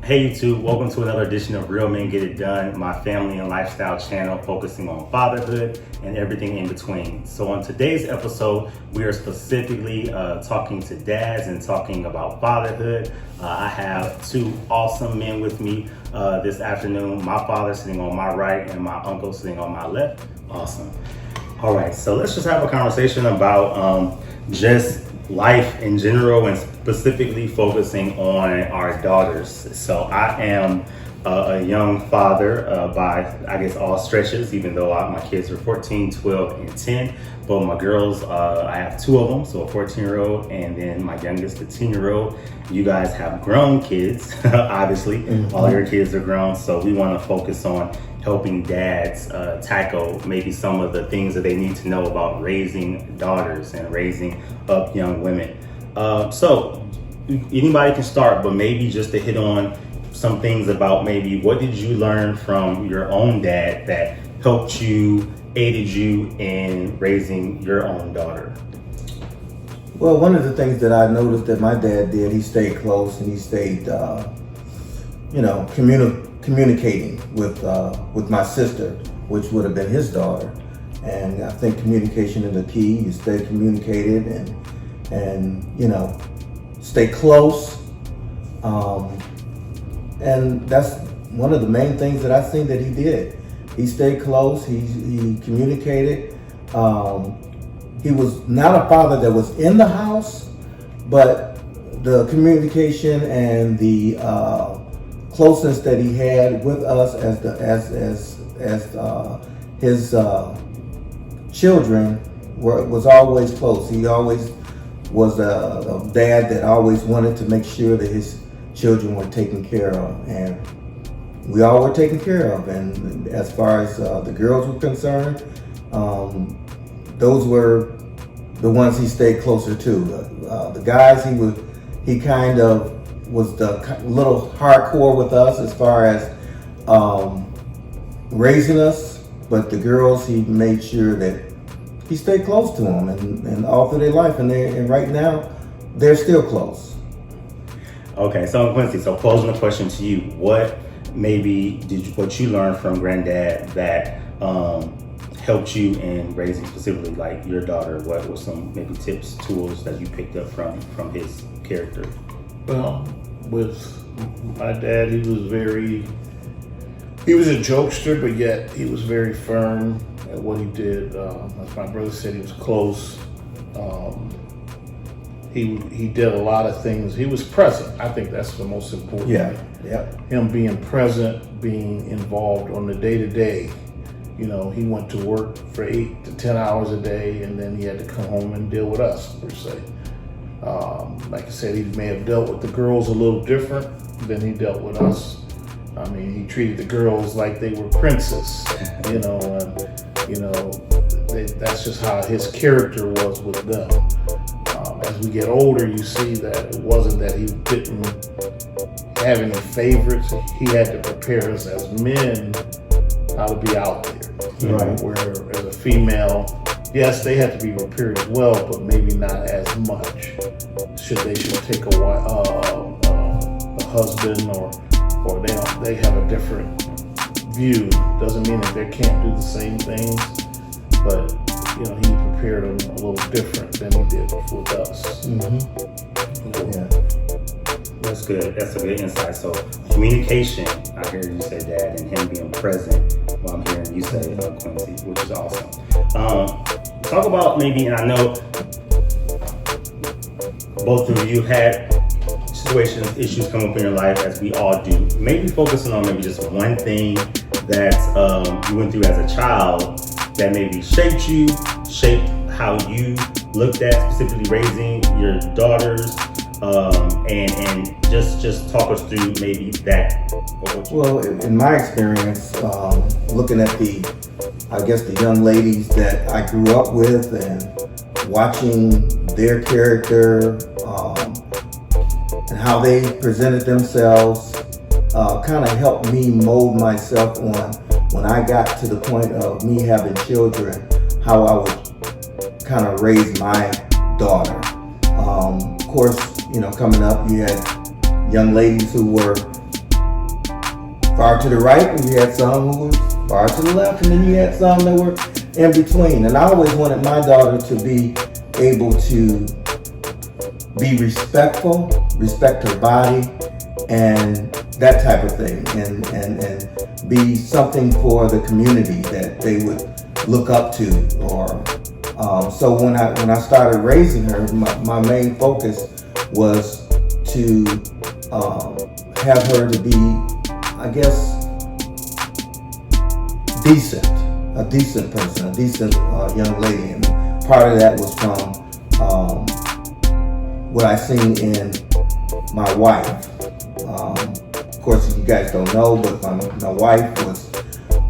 Hey YouTube, welcome to another edition of Real Men Get It Done, my family and lifestyle channel focusing on fatherhood and everything in between. So on today's episode, we are specifically talking to dads and talking about fatherhood. I have two awesome men with me this afternoon, my father sitting on my right and my uncle sitting on my left. Awesome. All right, so let's just have a conversation about just life in general and specifically focusing on our daughters. So I am a young father by, I guess, all stretches, even though my kids are 14, 12, and 10. But my girls, I have two of them, so a 14-year-old and then my youngest, a 10-year-old. You guys have grown kids, obviously. Mm-hmm. All your kids are grown, so we want to focus on helping dads tackle maybe some of the things that they need to know about raising daughters and raising up young women. So anybody can start, but maybe just to hit on some things about maybe what did you learn from your own dad that helped you, aided you in raising your own daughter? Well, one of the things that I noticed that my dad did, he stayed close and he stayed, communicating with my sister, which would have been his daughter. And I think communication is the key. You stay communicated and stay close. And that's one of the main things that I think that he did. He stayed close, he communicated. He was not a father that was in the house, but the communication and the closeness that he had with us as his children was always close. He always was a dad that always wanted to make sure that his children were taken care of, and we all were taken care of. And as far as the girls were concerned, those were the ones he stayed closer to. The guys, he kind of was the little hardcore with us as far as raising us, but the girls, he made sure that he stayed close to them and all through their life, and right now they're still close. Okay, so Quincy, so posing the question to you, what you learned from Granddad that helped you in raising specifically like your daughter? What were some maybe tips, tools that you picked up from his character? Well, with my dad, he was a jokester, but yet he was very firm at what he did. As my brother said, he was close. He did a lot of things. He was present. I think that's the most important thing. Yeah. Him being present, being involved on the day-to-day. He went to work for 8 to 10 hours a day, and then he had to come home and deal with us, per se. Like I said, he may have dealt with the girls a little different than he dealt with us. I mean, he treated the girls like they were princes, that's just how his character was with them. As we get older, you see that it wasn't that he didn't have any favorites. He had to prepare us as men how to be out there. Right. Where as a female, yes, they had to be prepared as well, but maybe not as much. Should take a husband or they have a different view. Doesn't mean that they can't do the same things, but he prepared them a little different than he did with us. Mm-hmm. Yeah. That's good. That's a good insight. So communication, I hear you say that, and him being present while I'm hearing you say Quincy, which is awesome. Talk about maybe, and I know both of you had situations, issues come up in your life, as we all do. Maybe focusing on maybe just one thing that you went through as a child that maybe shaped how you looked at specifically raising your daughters, and just talk us through maybe that. Well, in my experience, looking at the young ladies that I grew up with and watching their character and how they presented themselves, kind of helped me mold myself on when I got to the point of me having children, how I would kind of raise my daughter. Of course, coming up, you had young ladies who were far to the right, and you had some who were far to the left, and then you had some that were in between. And I always wanted my daughter to be able to be respectful, respect her body, and that type of thing, and be something for the community that they would look up to. Or so when I started raising her, my main focus was to have her to be, I guess, a decent person, a decent young lady. And part of that was from what I seen in my wife. Of course, you guys don't know, but my wife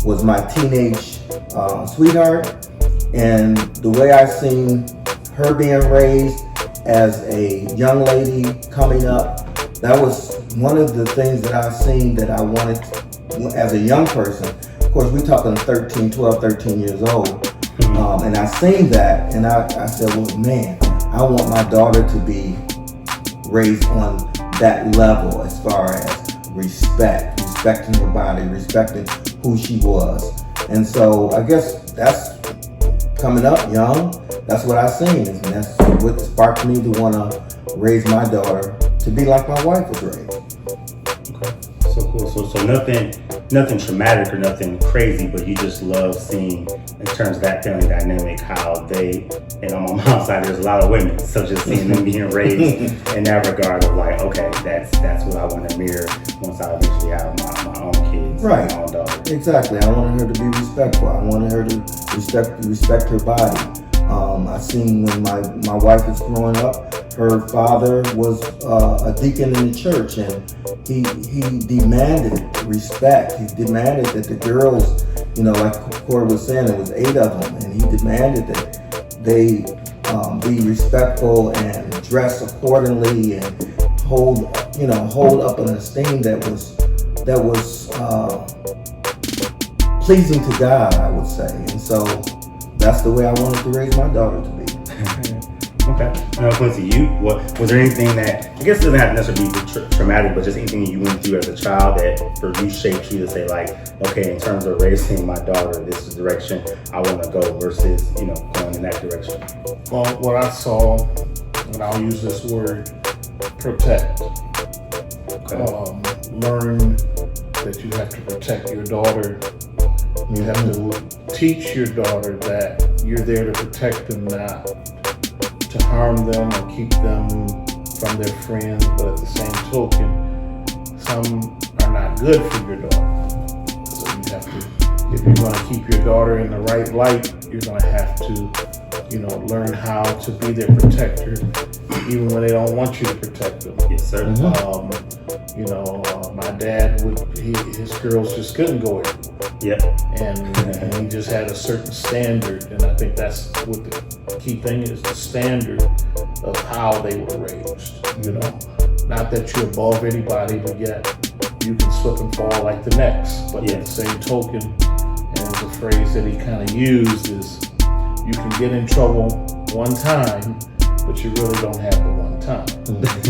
was my teenage sweetheart, and the way I seen her being raised as a young lady coming up, that was one of the things that I seen that I wanted as a young person. Of course, we're talking 12, 13 years old. And I seen that, and I said, well, man, I want my daughter to be raised on that level as far as respecting her body, respecting who she was. And so I guess that's coming up young. That's what I seen, and that's what sparked me to want to raise my daughter to be like my wife was raised. Okay, so cool. So nothing traumatic or nothing crazy, but you just love seeing, in terms of that family dynamic, how they, and on my mom's side, there's a lot of women, so just seeing them being raised in that regard of like, okay, that's what I want to mirror once I eventually have my own kids, right? My own daughter. Exactly. I wanted her to be respectful. I wanted her to respect her body. I seen when my wife was growing up, her father was a deacon in the church, and he demanded respect. He demanded that the girls, like Correy was saying, there was 8 of them, and he demanded that they be respectful and dress accordingly and hold up an esteem that was pleasing to God, I would say. And so that's the way I wanted to raise my daughter to be. Okay. Now, Quincy, was there anything that, I guess it doesn't have to necessarily be traumatic, but just anything that you went through as a child that for you shaped you to say like, okay, in terms of raising my daughter, this is the direction I want to go versus, going in that direction? Well, what I saw, and I'll use this word, protect. Okay. Learn that you have to protect your daughter. You have to teach your daughter that you're there to protect them, not to harm them or keep them from their friends. But at the same token, some are not good for your daughter. So you have to, if you're going to keep your daughter in the right light, you're going to have to, learn how to be their protector, even when they don't want you to protect them. Yes, sir. My dad his girls just couldn't go everywhere. Yep. And he just had a certain standard, and I think that's what the key thing is, the standard of how they were raised. Not that you're above anybody, but yet you can slip and fall like the next. But at the same token, and the phrase that he kind of used is, you can get in trouble one time, but you really don't have the one time.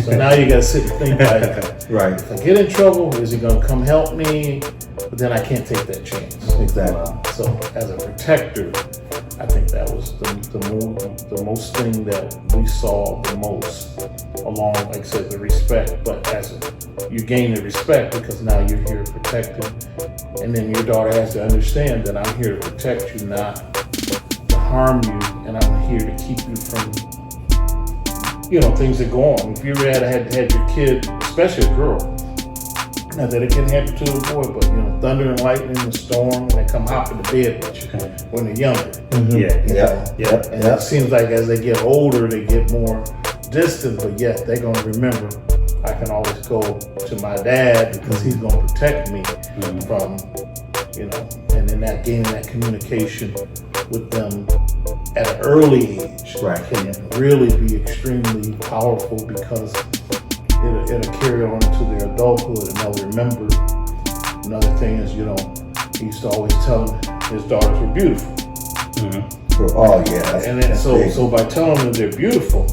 So now you got to sit and think like, right. If I get in trouble, is he going to come help me? But then I can't take that chance. Exactly. So as a protector, I think that was the most thing that we saw the most, along, like I said, the respect. But you gain the respect because now you're here to protect him. And then your daughter has to understand that I'm here to protect you, not to harm you, and I'm here to keep you from things that go on. If you ever had your kid, especially a girl, not that it can happen to a boy, but thunder and lightning and storm, and they come hopping to bed with you when they're younger. Mm-hmm. Yeah. And it seems like as they get older, they get more distant, but yet they're gonna remember, I can always go to my dad because he's gonna protect me from, and in that gaining that communication with them at an early age, can really be extremely powerful, because it'll carry on into their adulthood, and they'll remember. Another thing is, he used to always tell them his daughters were beautiful. Mm-hmm. And then so by telling them they're beautiful,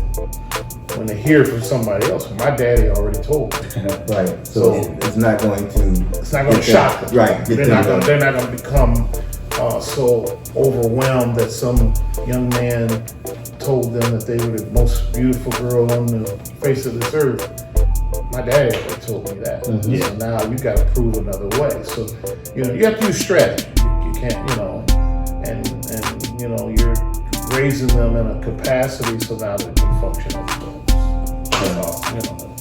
when they hear it from somebody else, my daddy already told me. Right. So it's not going to. It's not going to shock them. Right. They're not going to become so overwhelmed that some young man told them that they were the most beautiful girl on the face of this earth. My daddy already told me that. Mm-hmm. So now you got to prove another way. So, you know, you have to use strategy. You can't, you know, and you know, you're raising them in a capacity so now they can function as adults. That's all, you know.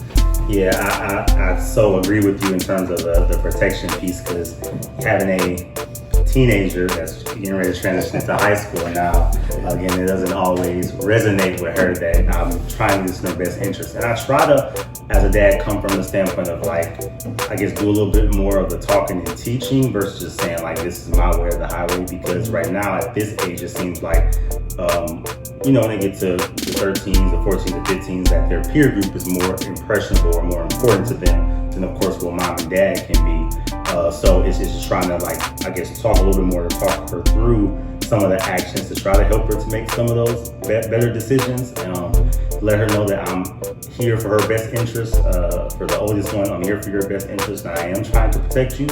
Yeah, I so agree with you in terms of the protection piece, because having a teenager that's getting ready to transition into high school now, again, it doesn't always resonate with her that I'm trying to do this in her best interest. And I try to, as a dad, come from the standpoint of like, I guess do a little bit more of the talking and teaching versus just saying like, this is my way or the highway, because right now at this age, it seems like, you know, when they get to the 13s, the 14s, the 15s, that their peer group is more impressionable or more important to them than, of course, what mom and dad can be. So it's just trying to, like, I guess, talk a little bit more to talk her through some of the actions to try to help her to make some of those better decisions. Let her know that I'm here for her best interest. For the oldest one, I'm here for your best interest, and I am trying to protect you.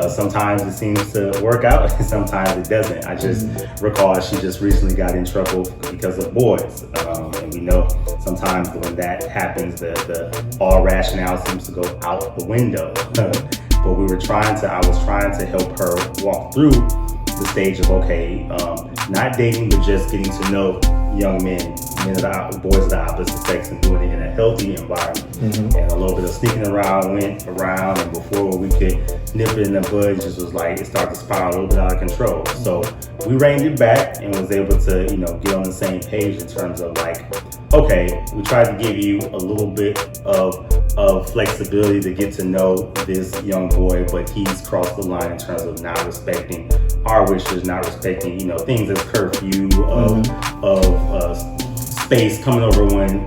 Sometimes it seems to work out, and sometimes it doesn't. I just recall she just recently got in trouble because of boys. And we know sometimes when that happens, the all rationale seems to go out the window. But I was trying to help her walk through the stage of, okay, not dating, but just getting to know young men, boys of the opposite sex, and doing it in a healthy environment. Mm-hmm. And a little bit of sneaking around went around, and before we could nip it in the bud, it just was like, it started to spiral a little bit out of control. So we reined it back and was able to, you know, get on the same page in terms of like, okay, we tried to give you a little bit of flexibility to get to know this young boy, but he's crossed the line in terms of not respecting our wishes, not respecting, you know, things as curfew, of space coming over when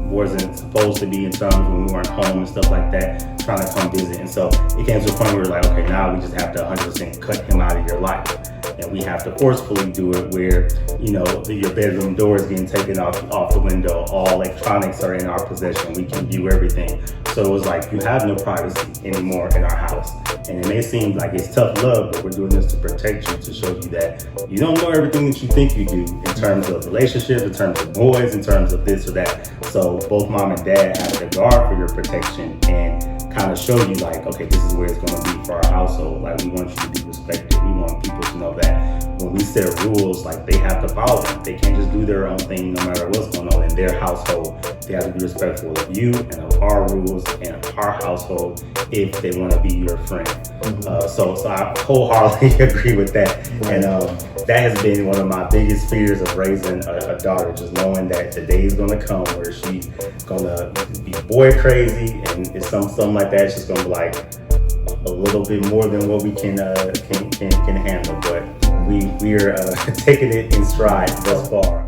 wasn't supposed to be, in terms when we weren't home and stuff like that, trying to come visit. And so it came to a point where we're like, okay, now we just have to 100% cut him out of your life. And we have to forcefully do it where, you know, your bedroom door is getting taken off the window, all electronics are in our possession, we can view everything. So it was like, you have no privacy anymore in our house. And it may seem like it's tough love, but we're doing this to protect you, to show you that you don't know everything that you think you do in terms of relationships, in terms of boys, in terms of this or that. So both mom and dad have to guard for your protection and kind of show you like, okay, this is where it's going to be for our household. Like, we want you to be respected. We want people to know that when we set rules, like, they have to follow them. They can't just do their own thing no matter what's going on in their household. They have to be respectful of you and of our rules and of our household if they want to be your friend. Mm-hmm. So I wholeheartedly agree with that. Right. And that has been one of my biggest fears of raising a daughter, just knowing that the day is going to come where she's going to be boy crazy, and it's something like that. It's just going to be like a little bit more than what we can handle. But we are taking it in stride thus far.